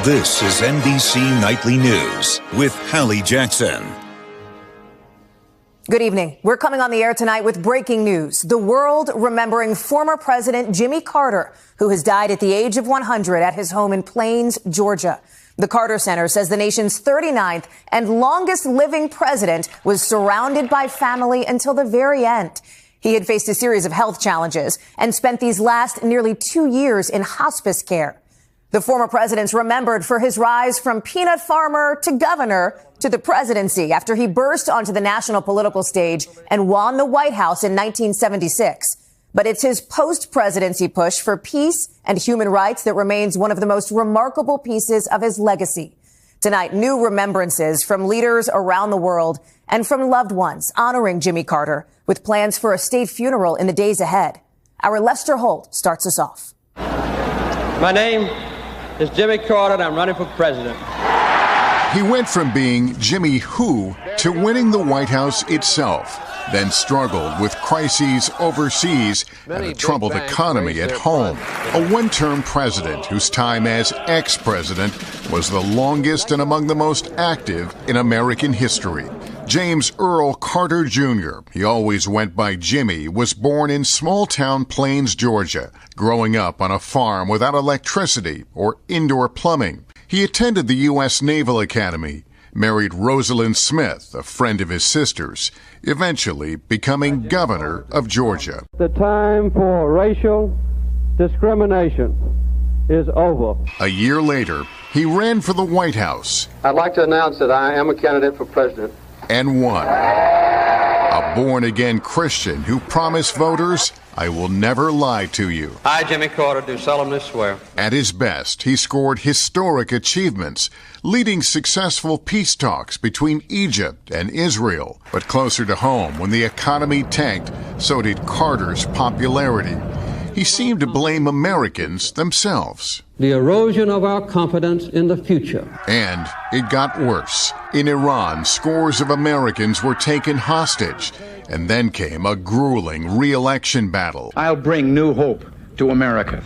This is NBC Nightly News with Hallie Jackson. Good evening. We're coming on the air tonight with breaking news. The world remembering former President Jimmy Carter, who has died at the age of 100 at his home in Plains, Georgia. The Carter Center says the nation's 39th and longest living president was surrounded by family until the very end. He had faced a series of health challenges and spent these last nearly 2 years in hospice care. The former president's remembered for his rise from peanut farmer to governor to the presidency after he burst onto the national political stage and won the White House in 1976. But it's his post-presidency push for peace and human rights that remains one of the most remarkable pieces of his legacy. Tonight, new remembrances from leaders around the world and from loved ones honoring Jimmy Carter with plans for a state funeral in the days ahead. Our Lester Holt starts us off. My name is Jimmy Carter, and I'm running for president. He went from being Jimmy Who to winning the White House itself, then struggled with crises overseas and a troubled economy at home. A one-term president whose time as ex-president was the longest and among the most active in American history. James Earl Carter Jr., he always went by Jimmy, was born in small-town Plains, Georgia, growing up on a farm without electricity or indoor plumbing. He attended the U.S. Naval Academy, married Rosalind Smith, a friend of his sister's, eventually becoming governor of Georgia. The time for racial discrimination is over. A year later, he ran for the White House. I'd like to announce that I am a candidate for president. And won. A born-again Christian who promised voters, "I will never lie to you." I, Jimmy Carter, do solemnly swear. At his best, he scored historic achievements, leading successful peace talks between Egypt and Israel. But closer to home, when the economy tanked, so did Carter's popularity. He seemed to blame Americans themselves. The erosion of our confidence in the future. And it got worse. In Iran, scores of Americans were taken hostage. And then came a grueling re-election battle. I'll bring new hope to America.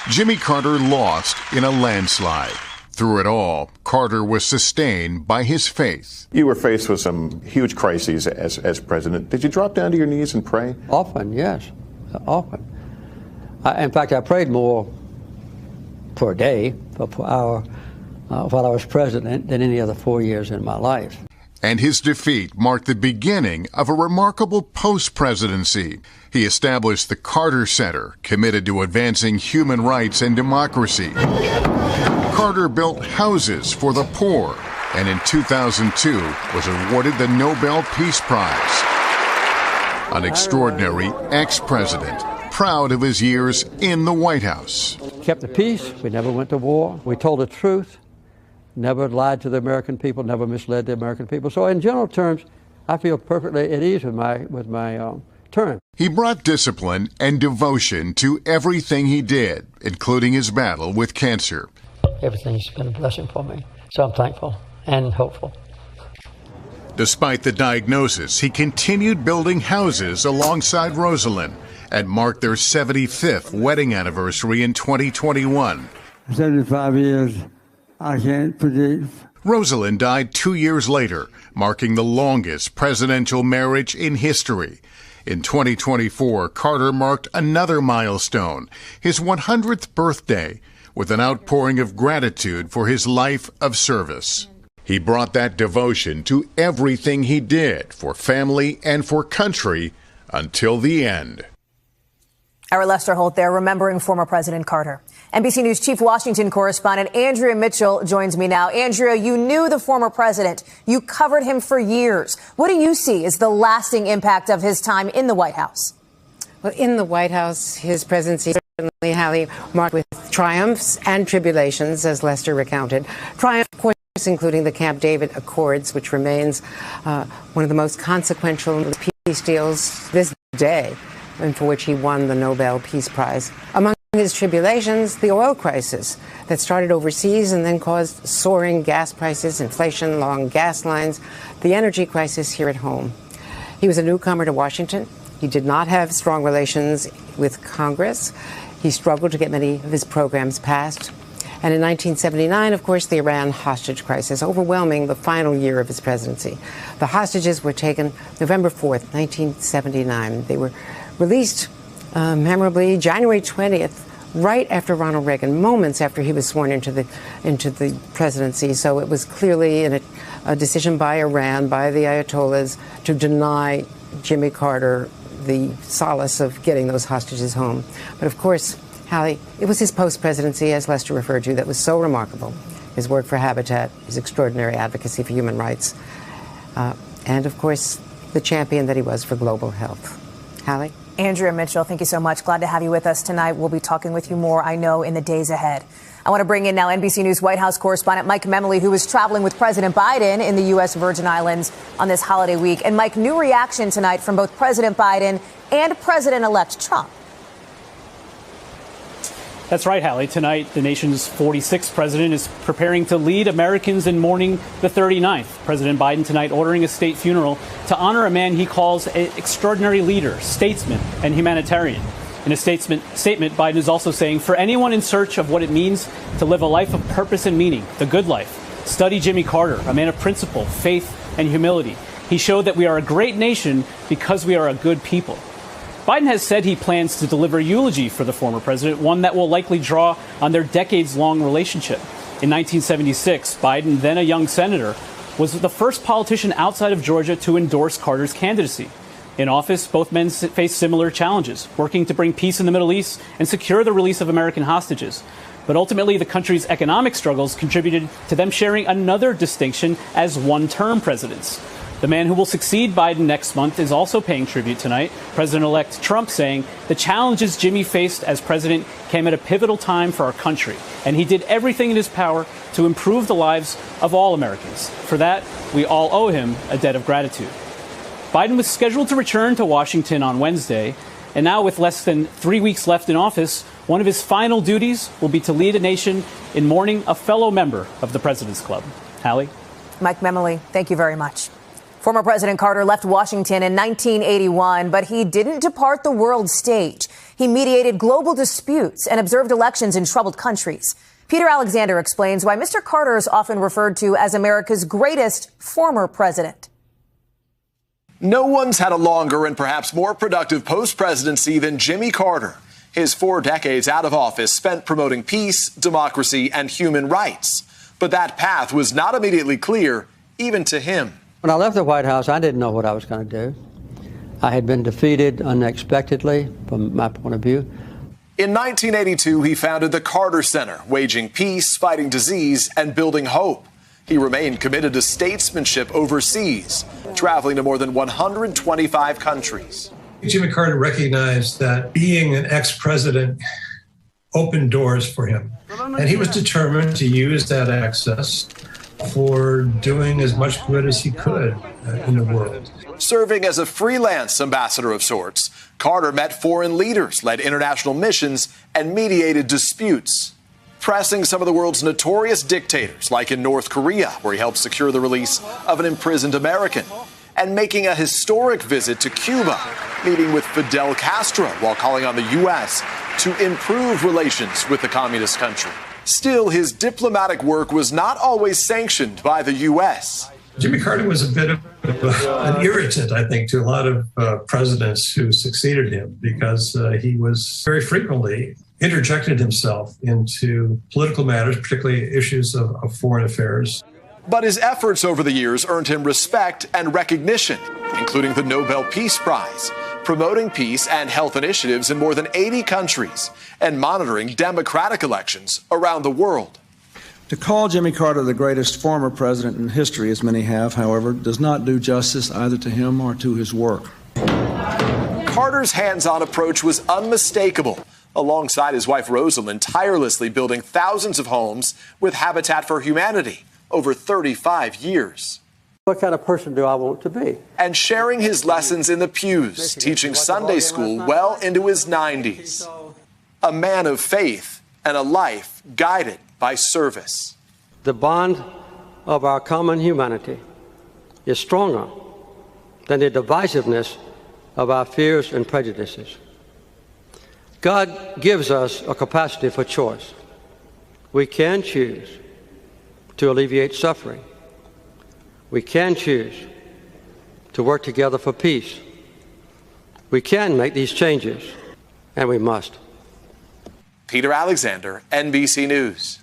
Jimmy Carter lost in a landslide. Through it all, Carter was sustained by his faith. You were faced with some huge crises as president. Did you drop down to your knees and pray? Often, yes. Often. In fact, I prayed more per day, per hour, while I was president than any other 4 years in my life. And his defeat marked the beginning of a remarkable post-presidency. He established the Carter Center, committed to advancing human rights and democracy. Carter built houses for the poor, and in 2002 was awarded the Nobel Peace Prize. An extraordinary ex-president, proud of his years in the White House. Kept the peace. We never went to war. We told the truth. Never lied to the American people. Never misled the American people. So in general terms, I feel perfectly at ease with my term. He brought discipline and devotion to everything he did, including his battle with cancer. Everything's been a blessing for me. So I'm thankful and hopeful. Despite the diagnosis, he continued building houses alongside Rosalind and marked their 75th wedding anniversary in 2021. 75 years, I can't predict. Rosalind died 2 years later, marking the longest presidential marriage in history. In 2024, Carter marked another milestone, his 100th birthday, with an outpouring of gratitude for his life of service. He brought that devotion to everything he did for family and for country until the end. Our Lester Holt there, remembering former President Carter. NBC News Chief Washington correspondent Andrea Mitchell joins me now. Andrea, you knew the former president. You covered him for years. What do you see as the lasting impact of his time in the White House? Well, in the White House, his presidency certainly, Hallie, marked with triumphs and tribulations, as Lester recounted. Triumph, of course, including the Camp David Accords, which remains one of the most consequential peace deals this day, and for which he won the Nobel Peace Prize. Among his tribulations, the oil crisis that started overseas and then caused soaring gas prices, inflation, long gas lines, the energy crisis here at home. He was a newcomer to Washington. He did not have strong relations with Congress. He struggled to get many of his programs passed. And in 1979, of course, the Iran hostage crisis, overwhelming the final year of his presidency. The hostages were taken November 4th, 1979. They were released memorably January 20th, right after Ronald Reagan, moments after he was sworn into the presidency. So it was clearly a decision by Iran, by the Ayatollahs, to deny Jimmy Carter the solace of getting those hostages home. But of course, Hallie, it was his post-presidency, as Lester referred to, that was so remarkable. His work for Habitat, his extraordinary advocacy for human rights, and of course, the champion that he was for global health. Hallie? Andrea Mitchell, thank you so much. Glad to have you with us tonight. We'll be talking with you more, I know, in the days ahead. I want to bring in now NBC News White House correspondent Mike Memoli, who was traveling with President Biden in the U.S. Virgin Islands on this holiday week. And Mike, new reaction tonight from both President Biden and President-elect Trump. That's right, Hallie. Tonight, the nation's 46th president is preparing to lead Americans in mourning the 39th. President Biden tonight ordering a state funeral to honor a man he calls an extraordinary leader, statesman, and humanitarian. In a statement, Biden is also saying, for anyone in search of what it means to live a life of purpose and meaning, the good life, study Jimmy Carter, a man of principle, faith, and humility. He showed that we are a great nation because we are a good people. Biden has said he plans to deliver eulogy for the former president, one that will likely draw on their decades-long relationship. In 1976, Biden, then a young senator, was the first politician outside of Georgia to endorse Carter's candidacy. In office, both men faced similar challenges, working to bring peace in the Middle East and secure the release of American hostages. But ultimately, the country's economic struggles contributed to them sharing another distinction as one-term presidents. The man who will succeed Biden next month is also paying tribute tonight. President-elect Trump saying the challenges Jimmy faced as president came at a pivotal time for our country, and he did everything in his power to improve the lives of all Americans. For that, we all owe him a debt of gratitude. Biden was scheduled to return to Washington on Wednesday, and now with less than 3 weeks left in office, one of his final duties will be to lead a nation in mourning a fellow member of the President's Club. Hallie? Mike Memoli, thank you very much. Former President Carter left Washington in 1981, but he didn't depart the world stage. He mediated global disputes and observed elections in troubled countries. Peter Alexander explains why Mr. Carter is often referred to as America's greatest former president. No one's had a longer and perhaps more productive post-presidency than Jimmy Carter. His 4 decades out of office spent promoting peace, democracy, and human rights. But that path was not immediately clear, even to him. When I left the White House, I didn't know what I was going to do. I had been defeated unexpectedly, from my point of view. In 1982, he founded the Carter Center, waging peace, fighting disease, and building hope. He remained committed to statesmanship overseas, traveling to more than 125 countries. Jimmy Carter recognized that being an ex-president opened doors for him, and he was determined to use that access for doing as much good as he could in the world. Serving as a freelance ambassador of sorts, Carter met foreign leaders, led international missions, and mediated disputes, pressing some of the world's notorious dictators, like in North Korea, where he helped secure the release of an imprisoned American, and making a historic visit to Cuba, meeting with Fidel Castro while calling on the U.S. to improve relations with the communist country. Still, his diplomatic work was not always sanctioned by the U.S. Jimmy Carter was a bit of an irritant, I think, to a lot of presidents who succeeded him, because he was very frequently interjected himself into political matters, particularly issues of foreign affairs. But his efforts over the years earned him respect and recognition, including the Nobel Peace Prize, promoting peace and health initiatives in more than 80 countries, and monitoring democratic elections around the world. To call Jimmy Carter the greatest former president in history, as many have, however, does not do justice either to him or to his work. Carter's hands-on approach was unmistakable, alongside his wife Rosalind tirelessly building thousands of homes with Habitat for Humanity over 35 years. What kind of person do I want to be? And sharing his lessons in the pews, teaching Sunday school well into his 90s. A man of faith and a life guided by service. The bond of our common humanity is stronger than the divisiveness of our fears and prejudices. God gives us a capacity for choice. We can choose to alleviate suffering. We can choose to work together for peace. We can make these changes, and we must. Peter Alexander, NBC News.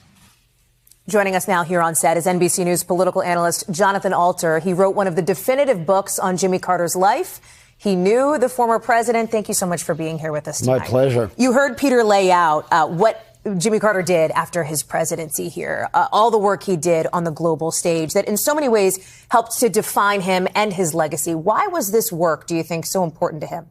Joining us now here on set is NBC News political analyst Jonathan Alter. He wrote one of the definitive books on Jimmy Carter's life. He knew the former president. Thank you so much for being here with us tonight. My pleasure. You heard Peter lay out what Jimmy Carter did after his presidency here, all the work he did on the global stage that in so many ways helped to define him and his legacy. Why was this work, do you think, so important to him?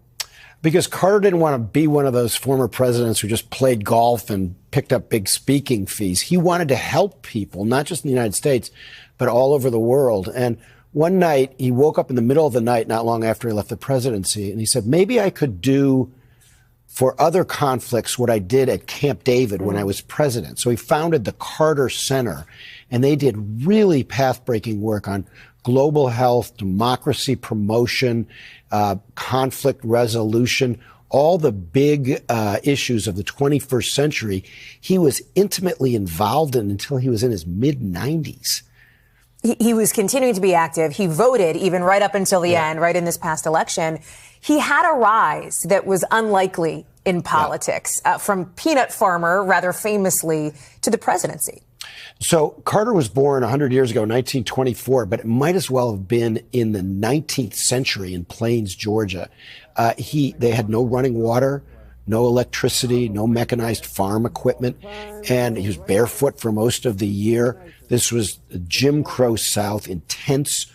Because Carter didn't want to be one of those former presidents who just played golf and picked up big speaking fees. He wanted to help people, not just in the United States, but all over the world. And one night, he woke up in the middle of the night, not long after he left the presidency, and he said, maybe I could do for other conflicts what I did at Camp David when I was president. So he founded the Carter Center, and they did really path-breaking work on global health, democracy promotion, conflict resolution, all the big issues of the 21st century. He was intimately involved in until he was in his mid-90s. He was continuing to be active. He voted even right up until the end, right in this past election. He had a rise that was unlikely in politics, from peanut farmer, rather famously, to the presidency. So Carter was born 100 years ago, 1924, but it might as well have been in the 19th century in Plains, Georgia. They had no running water, no electricity, no mechanized farm equipment, and he was barefoot for most of the year. This was Jim Crow South, intense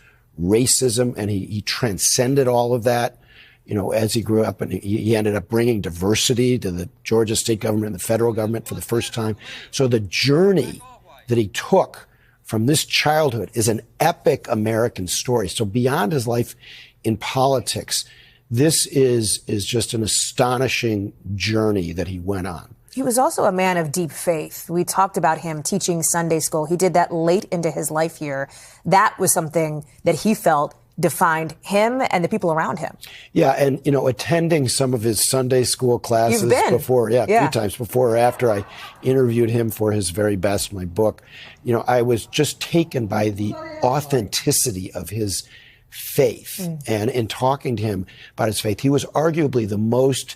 racism, and he transcended all of that. You know, as he grew up, and he ended up bringing diversity to the Georgia state government and the federal government for the first time. So the journey that he took from this childhood is an epic American story. So beyond his life in politics, this is just an astonishing journey that he went on. He was also a man of deep faith. We talked about him teaching Sunday school. He did that late into his life here. That was something that he felt defined him and the people around him. Yeah, and, you know, attending some of his Sunday school classes before, a few times before or after I interviewed him for his very best, my book, you know, I was just taken by the authenticity of his faith. And in talking to him about his faith, he was arguably the most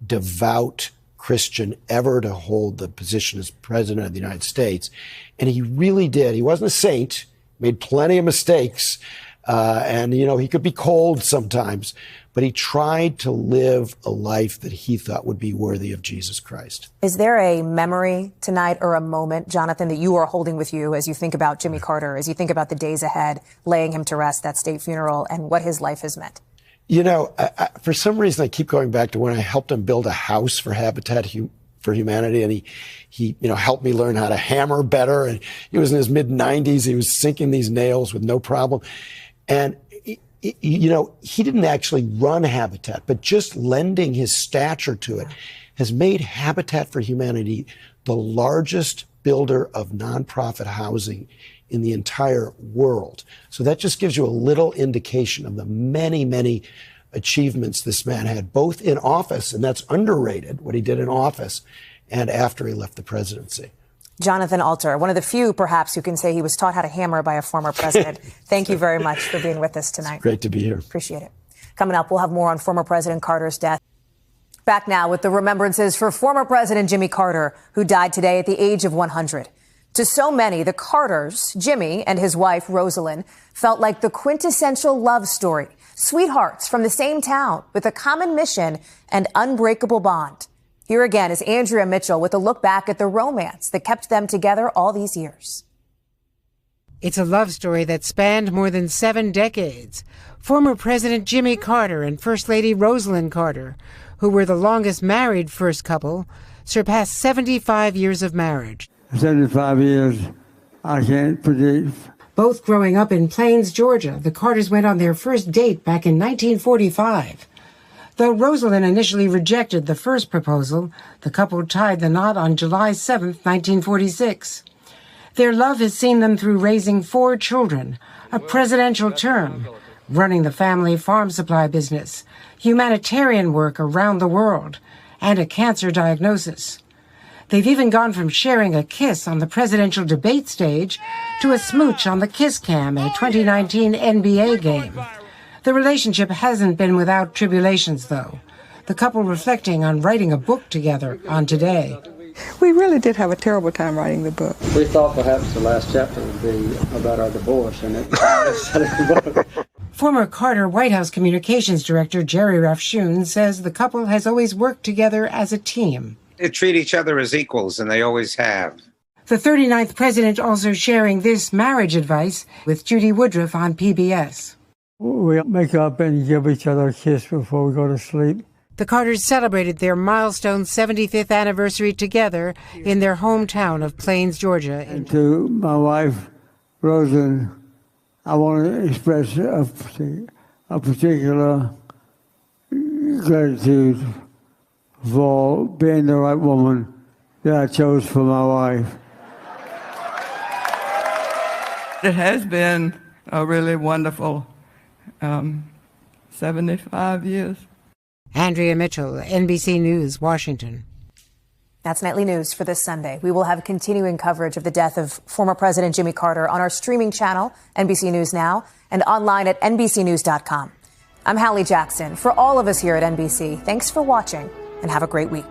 devout Christian ever to hold the position as president of the United States. And he really did. He wasn't a saint, made plenty of mistakes. And, you know, he could be cold sometimes, but he tried to live a life that he thought would be worthy of Jesus Christ. Is there a memory tonight or a moment, Jonathan, that you are holding with you as you think about Jimmy Carter, as you think about the days ahead, laying him to rest, that state funeral, and what his life has meant? You know, for some reason, I keep going back to when I helped him build a house for Habitat for Humanity, and he you know, helped me learn how to hammer better. And he was in his mid-90s. He was sinking these nails with no problem. And, you know, he didn't actually run Habitat, but just lending his stature to it has made Habitat for Humanity the largest builder of nonprofit housing in the entire world. So that just gives you a little indication of the many, many achievements this man had, both in office, and that's underrated, what he did in office, and after he left the presidency. Jonathan Alter, one of the few, perhaps, who can say he was taught how to hammer by a former president. Thank you very much for being with us tonight. It's great to be here. Appreciate it. Coming up, we'll have more on former President Carter's death. Back now with the remembrances for former President Jimmy Carter, who died today at the age of 100. To so many, the Carters, Jimmy and his wife, Rosalind, felt like the quintessential love story. Sweethearts from the same town with a common mission and unbreakable bond. Here again is Andrea Mitchell with a look back at the romance that kept them together all these years. It's a love story that spanned more than 7 decades. Former President Jimmy Carter and First Lady Rosalind Carter, who were the longest married first couple, surpassed 75 years of marriage. 75 years, I can't predict. Both growing up in Plains, Georgia, the Carters went on their first date back in 1945. Though Rosalind initially rejected the first proposal, the couple tied the knot on July 7, 1946. Their love has seen them through raising 4 children, a presidential term, running the family farm supply business, humanitarian work around the world, and a cancer diagnosis. They've even gone from sharing a kiss on the presidential debate stage to a smooch on the kiss cam at a 2019 NBA game. The relationship hasn't been without tribulations, though. The couple reflecting on writing a book together on Today. We really did have a terrible time writing the book. We thought perhaps the last chapter would be about our divorce, and it Former Carter White House Communications Director Jerry Rafshoon says the couple has always worked together as a team. They treat each other as equals, and they always have. The 39th president also sharing this marriage advice with Judy Woodruff on PBS. We make up and give each other a kiss before we go to sleep. The Carters celebrated their milestone 75th anniversary together in their hometown of Plains, Georgia. And to my wife, Rosen, I want to express a particular gratitude for being the right woman that I chose for my wife. It has been a really wonderful 75 years. Andrea Mitchell, NBC News, Washington. That's Nightly News for this Sunday. We will have continuing coverage of the death of former President Jimmy Carter on our streaming channel, NBC News Now, and online at NBCnews.com. I'm Hallie Jackson. For all of us here at NBC, thanks for watching and have a great week.